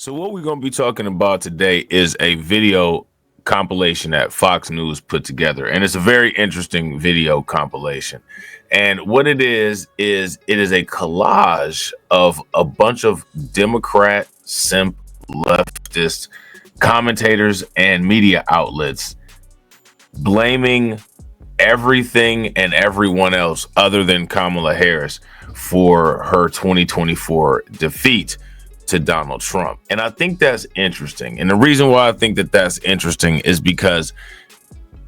So what we're going to be talking about today is a video compilation that Fox News put together, and it's a very interesting video compilation. And what it is it is a collage of a bunch of Democrat, simp, leftist commentators and media outlets blaming everything and everyone else other than Kamala Harris for her 2024 defeat to Donald Trump. And I think that's interesting. And the reason why I think that that's interesting is because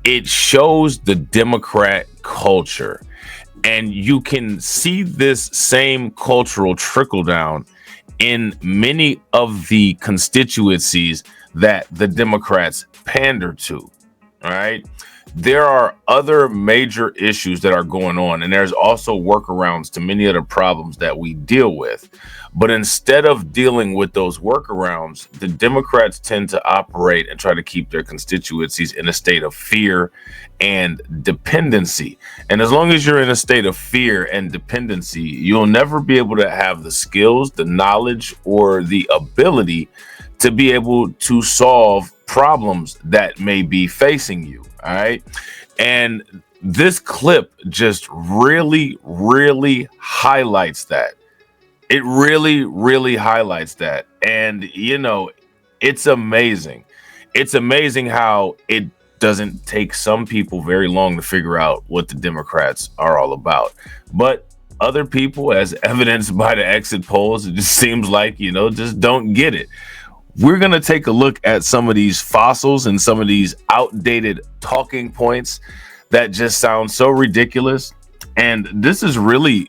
it shows the Democrat culture. And you can see this same cultural trickle down in many of the constituencies that the Democrats pander to. All right. There are other major issues that are going on, and there's also workarounds to many of the problems that we deal with. But instead of dealing with those workarounds, the Democrats tend to operate and try to keep their constituencies in a state of fear and dependency. And as long as you're in a state of fear and dependency, you'll never be able to have the skills, the knowledge, or the ability to be able to solve problems that may be facing you. All right. And this clip just really, really highlights that. It really, really highlights that. And, you know, it's amazing. It's amazing how it doesn't take some people very long to figure out what the Democrats are all about. But other people, as evidenced by the exit polls, it just seems like, you know, just don't get it. We're going to take a look at some of these fossils and some of these outdated talking points that just sound so ridiculous. And this is really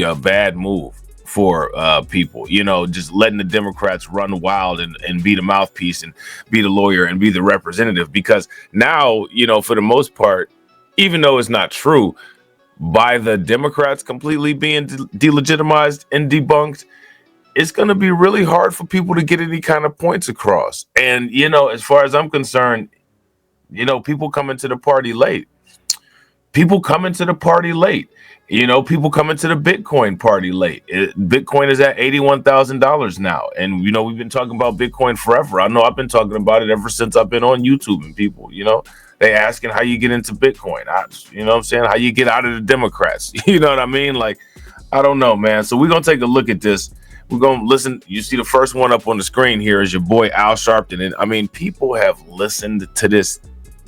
a bad move for people, you know, just letting the Democrats run wild and be the mouthpiece and be the lawyer and be the representative. Because now, you know, for the most part, even though it's not true, by the Democrats completely being delegitimized and debunked, it's going to be really hard for people to get any kind of points across. And, you know, as far as I'm concerned, you know, people come into the party late. People come into the party late. You know, people come into the Bitcoin party late. Bitcoin is at $81,000 now. And, you know, we've been talking about Bitcoin forever. I know I've been talking about it ever since I've been on YouTube, and people, you know, they asking how you get into Bitcoin. You know what I'm saying? How you get out of the Democrats. You know what I mean? Like, I don't know, man. So we're going to take a look at this. We're going to listen. You see the first one up on the screen here is your boy Al Sharpton. And I mean, people have listened to this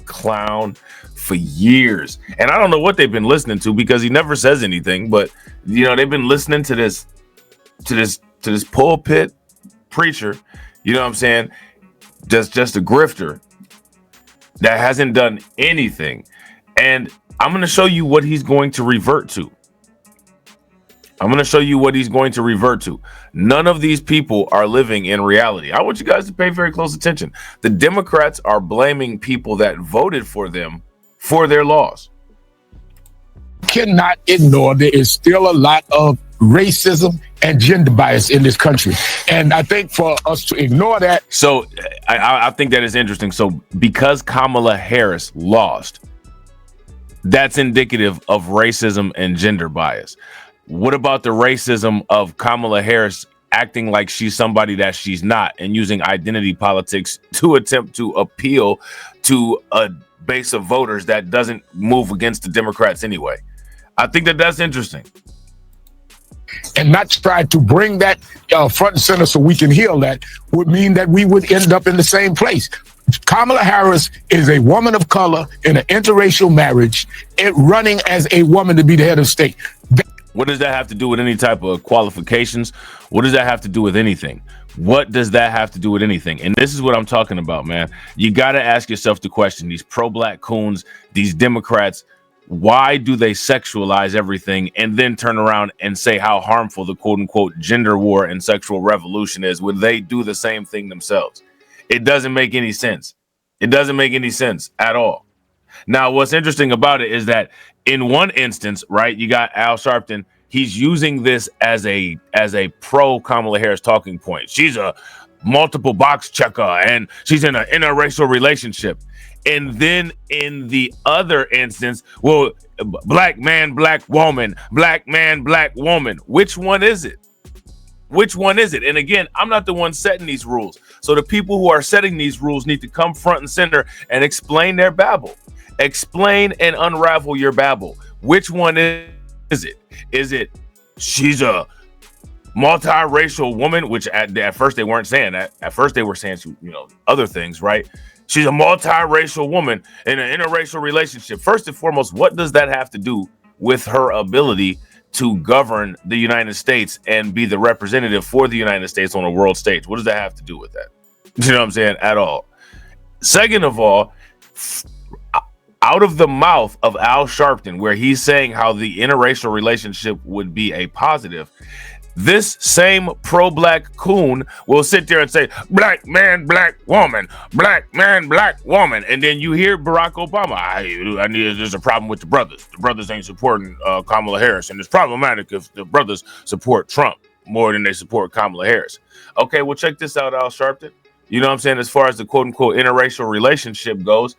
clown for years. And I don't know what they've been listening to because he never says anything. But, you know, they've been listening to this pulpit preacher, you know what I'm saying? Just a grifter that hasn't done anything. And I'm going to show you what he's going to revert to. I'm going to show you what he's going to revert to. None of these people are living in reality. I want you guys to pay very close attention. The Democrats are blaming people that voted for them for their laws. Cannot ignore there is still a lot of racism and gender bias in this country. And I think for us to ignore that. So I think that is interesting. So because Kamala Harris lost, that's indicative of racism and gender bias. What about the racism of Kamala Harris acting like she's somebody that she's not and using identity politics to attempt to appeal to a base of voters that doesn't move against the Democrats anyway? I think that that's interesting. And not try to bring that front and center so we can heal that would mean that we would end up in the same place. Kamala Harris is a woman of color in an interracial marriage, running as a woman to be the head of state. What does that have to do with any type of qualifications? What does that have to do with anything? What does that have to do with anything? And this is what I'm talking about, man. You got to ask yourself the question, these pro-black coons, these Democrats, why do they sexualize everything and then turn around and say how harmful the quote unquote gender war and sexual revolution is when they do the same thing themselves? It doesn't make any sense. It doesn't make any sense at all. Now, what's interesting about it is that in one instance, right, you got Al Sharpton. He's using this as a pro Kamala Harris talking point. She's a multiple box checker and she's in an interracial relationship. And then in the other instance, well, black man, black woman, black man, black woman. Which one is it? Which one is it? And again, I'm not the one setting these rules. So the people who are setting these rules need to come front and center and explain their babble. Explain and unravel your babble. Which one is it? Is it she's a multiracial woman, which at first they weren't saying that. At first they were saying, other things, right? She's a multiracial woman in an interracial relationship. First and foremost, what does that have to do with her ability to govern the United States and be the representative for the United States on a world stage? What does that have to do with that? You know what I'm saying? At all. Second of all, out of the mouth of Al Sharpton, where he's saying how the interracial relationship would be a positive, this same pro-black coon will sit there and say, black man, black woman, black man, black woman. And then you hear Barack Obama, there's a problem with the brothers. The brothers ain't supporting Kamala Harris. And it's problematic if the brothers support Trump more than they support Kamala Harris. Okay, well, check this out, Al Sharpton. You know what I'm saying? As far as the quote unquote interracial relationship goes,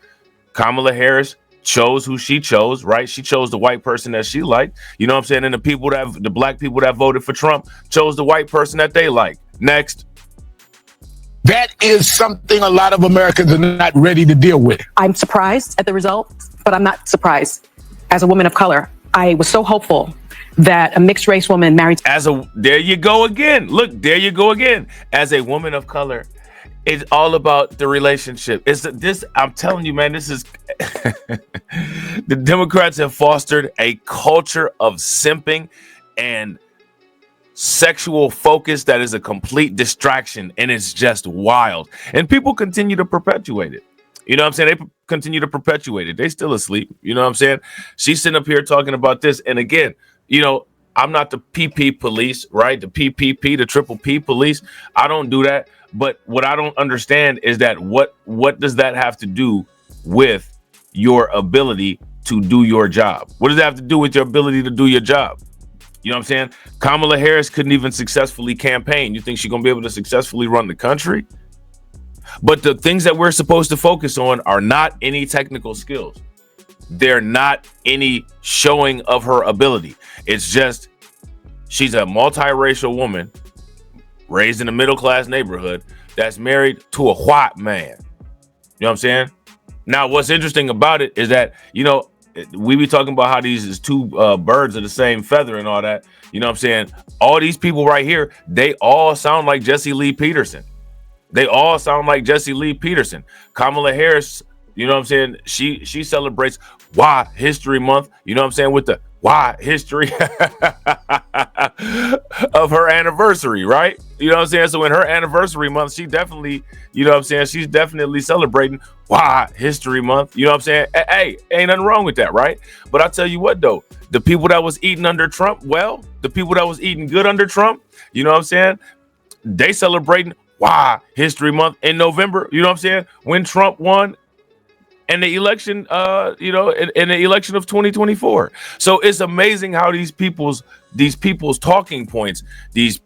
Kamala Harris chose who she chose, right? She chose the white person that she liked. You know what I'm saying? And the black people that voted for Trump chose the white person that they like. Next. That is something a lot of Americans are not ready to deal with. I'm surprised at the results, but I'm not surprised. As a woman of color, I was so hopeful that a mixed race woman married. There you go again. Look, there you go again. As a woman of color, it's all about the relationship. I'm telling you, man, this is the Democrats have fostered a culture of simping and sexual focus that is a complete distraction, and it's just wild. And people continue to perpetuate it. You know what I'm saying? They continue to perpetuate it. They still asleep. You know what I'm saying? She's sitting up here talking about this. And again, I'm not the PP police, right? The PPP, the triple P police. I don't do that. But what I don't understand is that what does that have to do with your ability to do your job? What does that have to do with your ability to do your job? You know what I'm saying? Kamala Harris couldn't even successfully campaign. You think she's going to be able to successfully run the country? But the things that we're supposed to focus on are not any technical skills. They're not any showing of her ability. It's just she's a multiracial woman raised in a middle-class neighborhood that's married to a white man. You know what I'm saying? Now, what's interesting about it is that, we be talking about how these is two birds of the same feather and all that. You know what I'm saying? All these people right here, they all sound like Jesse Lee Peterson. They all sound like Jesse Lee Peterson. Kamala Harris, you know what I'm saying? She celebrates Why History Month, you know what I'm saying, with the why history of her anniversary, right? You know what I'm saying? So in her anniversary month, she definitely, you know what I'm saying? She's definitely celebrating why history month. You know what I'm saying? Hey, ain't nothing wrong with that, right? But I tell you what, though, the people that was eating under Trump, the people that was eating good under Trump, you know what I'm saying? They celebrating why history month in November, you know what I'm saying? When Trump won. And the election, in the election of 2024. So it's amazing how these people's talking points, these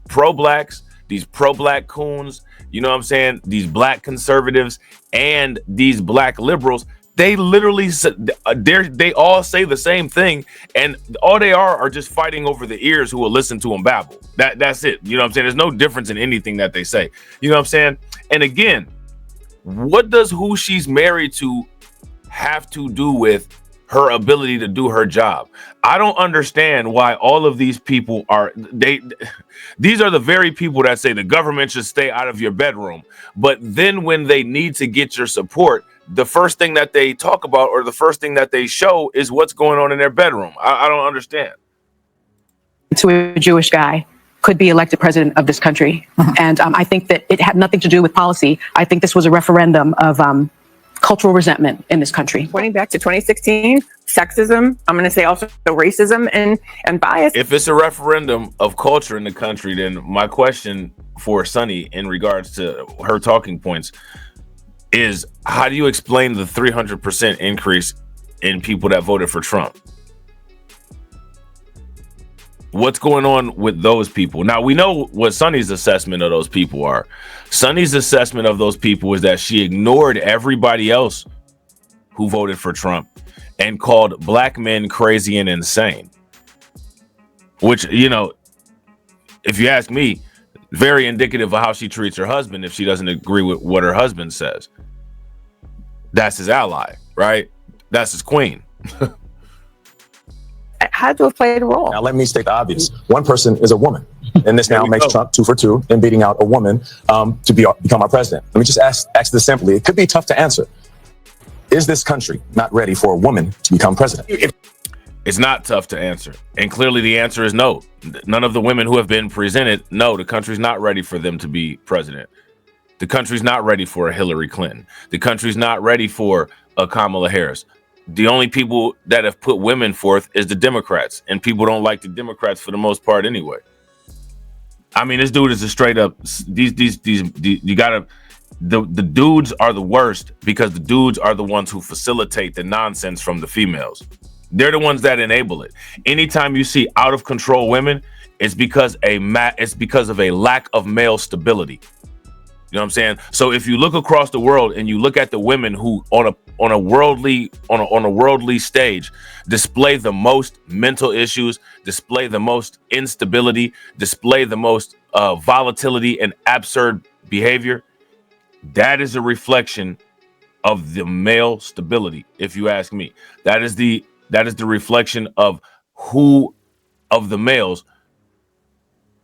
pro-blacks, these pro-black coons, you know what I'm saying, these black conservatives and these black liberals, they literally they all say the same thing, and all they are just fighting over the ears who will listen to them babble. That's it. You know what I'm saying? There's no difference in anything that they say. You know what I'm saying? And again, what does who she's married to have to do with her ability to do her job? I don't understand why all of these people these are the very people that say the government should stay out of your bedroom. But then when they need to get your support, the first thing that they talk about or the first thing that they show is what's going on in their bedroom. I don't understand. To a Jewish guy could be elected president of this country. And I think that it had nothing to do with policy. I think this was a referendum of cultural resentment in this country. Pointing back to 2016, sexism, I'm going to say also racism and bias. If it's a referendum of culture in the country, then my question for Sunny in regards to her talking points is, how do you explain the 300% increase in people that voted for Trump? What's going on with those people? Now, we know what Sunny's assessment of those people are. Sunny's assessment of those people is that she ignored everybody else who voted for Trump and called black men crazy and insane. Which, if you ask me, very indicative of how she treats her husband if she doesn't agree with what her husband says. That's his ally, right? That's his queen. Had to have played a role. Now, let me state the obvious. One person is a woman. And this now makes Trump 2 for 2 in beating out a woman to become our president. Let me just ask this simply. It could be tough to answer. Is this country not ready for a woman to become president? It's not tough to answer. And clearly the answer is no. None of the women who have been presented, no, the country's not ready for them to be president. The country's not ready for a Hillary Clinton. The country's not ready for a Kamala Harris. The only people that have put women forth is the Democrats, and people don't like the Democrats for the most part anyway. I mean, this dude is a straight up, you gotta, the dudes are the worst because the dudes are the ones who facilitate the nonsense from the females. They're the ones that enable it. Anytime you see out of control women, it's because of a lack of male stability. You know what I'm saying? So if you look across the world and you look at the women who on a worldly stage display the most mental issues, display the most instability, display the most volatility and absurd behavior, that is a reflection of the male stability. If you ask me, that is the reflection of who of the males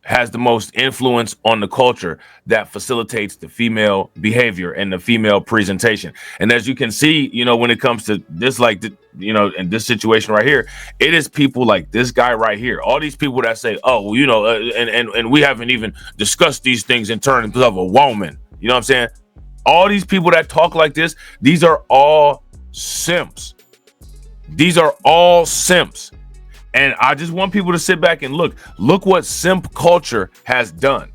has the most influence on the culture that facilitates the female behavior and the female presentation. And as you can see, you know, when it comes to this, like, you know, in this situation right here, it is people like this guy right here. All these people that say, oh, well, you know, and we haven't even discussed these things in terms of a woman. You know what I'm saying? All these people that talk like this, these are all simps. These are all simps. And I just want people to sit back and look what simp culture has done.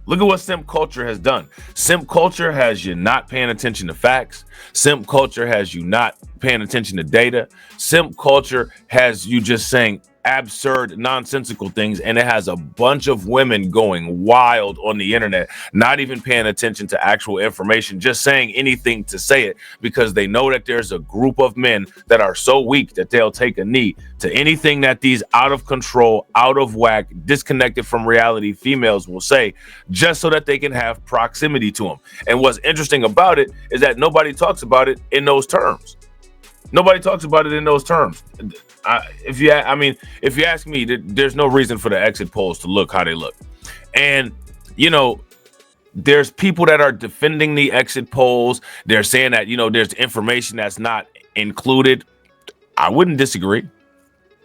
Look at what simp culture has done. Simp culture has you not paying attention to facts. Simp culture has you not paying attention to data. Simp culture has you just saying absurd, nonsensical things, and it has a bunch of women going wild on the internet, not even paying attention to actual information, just saying anything to say it because they know that there's a group of men that are so weak that they'll take a knee to anything that these out of control, out of whack, disconnected from reality females will say, just so that they can have proximity to them. And what's interesting about it is that nobody talks about it in those terms. Nobody talks about it in those terms. If you ask me, there's no reason for the exit polls to look how they look. And, you know, there's people that are defending the exit polls. They're saying that, you know, there's information that's not included. I wouldn't disagree.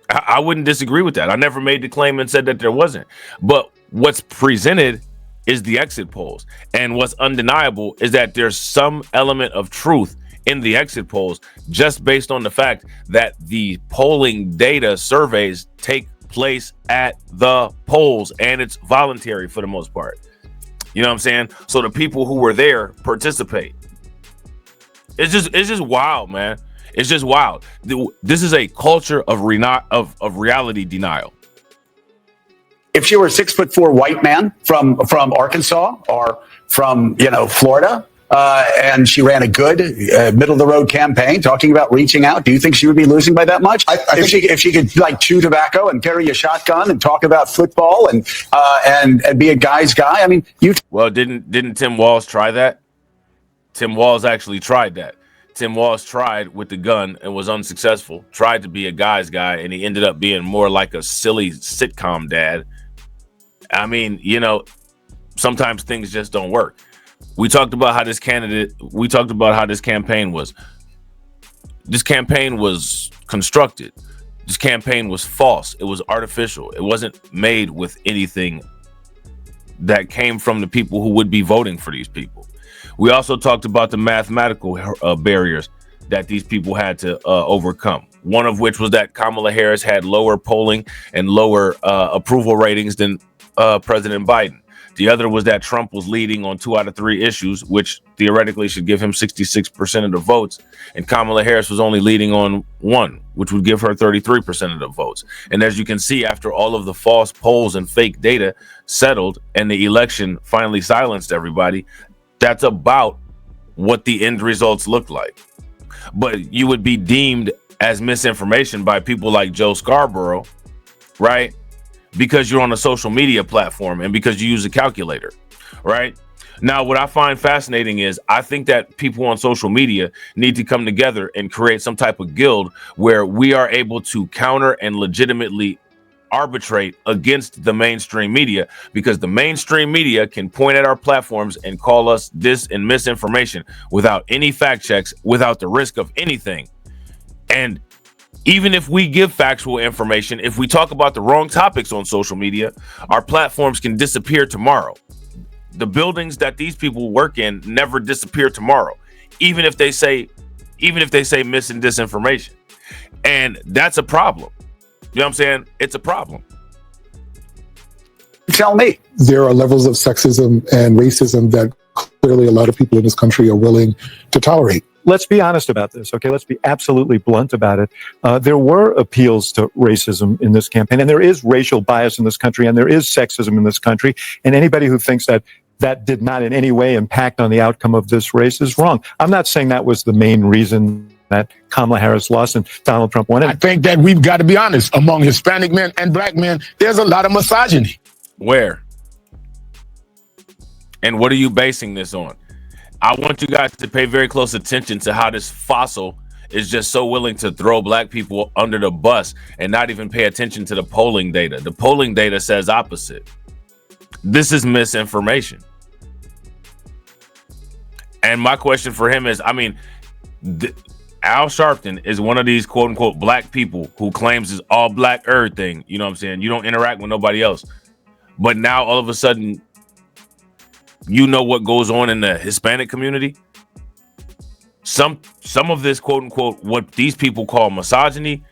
I wouldn't disagree with that. I never made the claim and said that there wasn't. But what's presented is the exit polls. And what's undeniable is that there's some element of truth in the exit polls, just based on the fact that the polling data surveys take place at the polls and it's voluntary for the most part. You know what I'm saying? So the people who were there participate. It's just wild, man. It's just wild. This is a culture of reality denial. If you were a 6'4" white man from Arkansas or from, you know, Florida, and she ran a good middle of the road campaign talking about reaching out, do you think she would be losing by that much? If she could like chew tobacco and carry a shotgun and talk about football and be a guy's guy, I mean, well, didn't Tim Walz try that? Tim Walz actually tried that. Tim Walz tried with the gun and was unsuccessful. Tried to be a guy's guy, and he ended up being more like a silly sitcom dad. I mean, you know, sometimes things just don't work. We talked about how this campaign was. This campaign was constructed. This campaign was false. It was artificial. It wasn't made with anything that came from the people who would be voting for these people. We also talked about the mathematical barriers that these people had to overcome. One of which was that Kamala Harris had lower polling and lower approval ratings than President Biden. The other was that Trump was leading on 2 out of 3 issues, which theoretically should give him 66% of the votes. And Kamala Harris was only leading on 1, which would give her 33% of the votes. And as you can see, after all of the false polls and fake data settled and the election finally silenced everybody, that's about what the end results look like. But you would be deemed as misinformation by people like Joe Scarborough, right? because you're on a social media platform and because you use a calculator, right? Now, what I find fascinating is I think that people on social media need to come together and create some type of guild where we are able to counter and legitimately arbitrate against the mainstream media, because the mainstream media can point at our platforms and call us dis and misinformation without any fact checks, without the risk of anything. And even if we give factual information, if we talk about the wrong topics on social media, our platforms can disappear tomorrow. The buildings that these people work in never disappear tomorrow, even if they say mis and disinformation. And that's a problem. You know what I'm saying? It's a problem. Tell me. There are levels of sexism and racism that clearly a lot of people in this country are willing to tolerate. Let's be honest about this, okay? Let's be absolutely blunt about it. There were appeals to racism in this campaign, and there is racial bias in this country, and there is sexism in this country. And anybody who thinks that that did not in any way impact on the outcome of this race is wrong. I'm not saying that was the main reason that Kamala Harris lost and Donald Trump won. I think that we've got to be honest. Among Hispanic men and black men, there's a lot of misogyny. Where? And what are you basing this on? I want you guys to pay very close attention to how this fossil is just so willing to throw black people under the bus and not even pay attention to the polling data. The polling data says opposite. This is misinformation. And my question for him is, I mean, Al Sharpton is one of these quote unquote black people who claims is all black everything. You know what I'm saying? You don't interact with nobody else. But now all of a sudden, you know what goes on in the Hispanic community? Some of this quote unquote what these people call misogyny,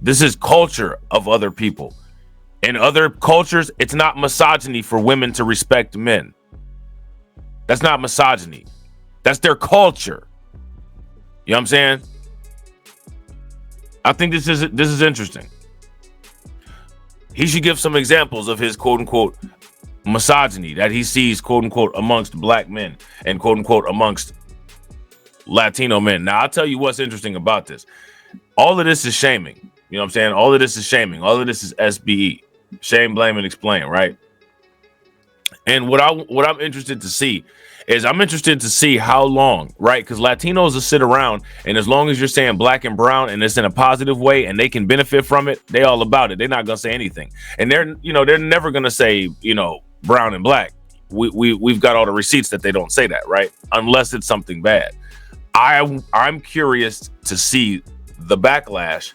this is culture of other people. In other cultures, it's not misogyny for women to respect men. That's not misogyny. That's their culture. You know what I'm saying? I think this is interesting. He should give some examples of his quote unquote misogyny that he sees quote unquote amongst black men and quote unquote amongst Latino men. Now, I'll tell you what's interesting about this. All of this is shaming. You know what I'm saying? All of this is shaming. All of this is SBE. Shame, blame, and explain, right? And what I'm interested to see is I'm interested to see how long, right? Because Latinos will sit around, and as long as you're saying black and brown and it's in a positive way and they can benefit from it, they all about it. They're not gonna say anything. And they're never gonna say, brown and black. We've got all the receipts that they don't say that, right? Unless it's something bad. I'm curious to see the backlash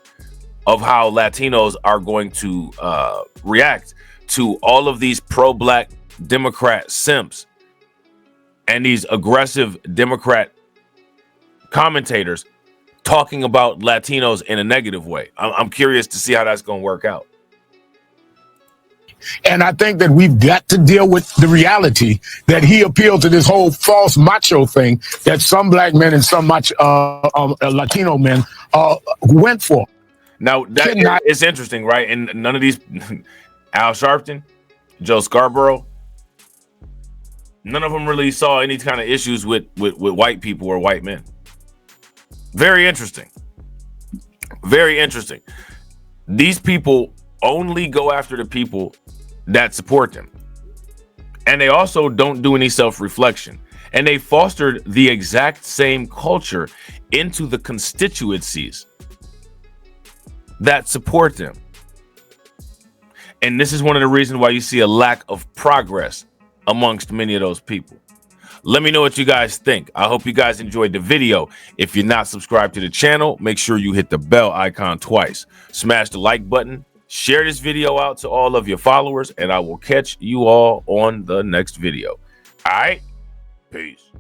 of how Latinos are going to react to all of these pro-black Democrat simps and these aggressive Democrat commentators talking about Latinos in a negative way. I'm curious to see how that's going to work out. And I think that we've got to deal with the reality that he appealed to this whole false macho thing that some black men and some Latino men went for. Now, that is interesting, right? And none of these, Al Sharpton, Joe Scarborough, none of them really saw any kind of issues with white people or white men. Very interesting. Very interesting. These people only go after the people that support them. And they also don't do any self-reflection. And they fostered the exact same culture into the constituencies that support them. And this is one of the reasons why you see a lack of progress amongst many of those people. Let me know what you guys think. I hope you guys enjoyed the video. If you're not subscribed to the channel, make sure you hit the bell icon twice. Smash the like button. Share this video out to all of your followers, and I will catch you all on the next video. All right? Peace.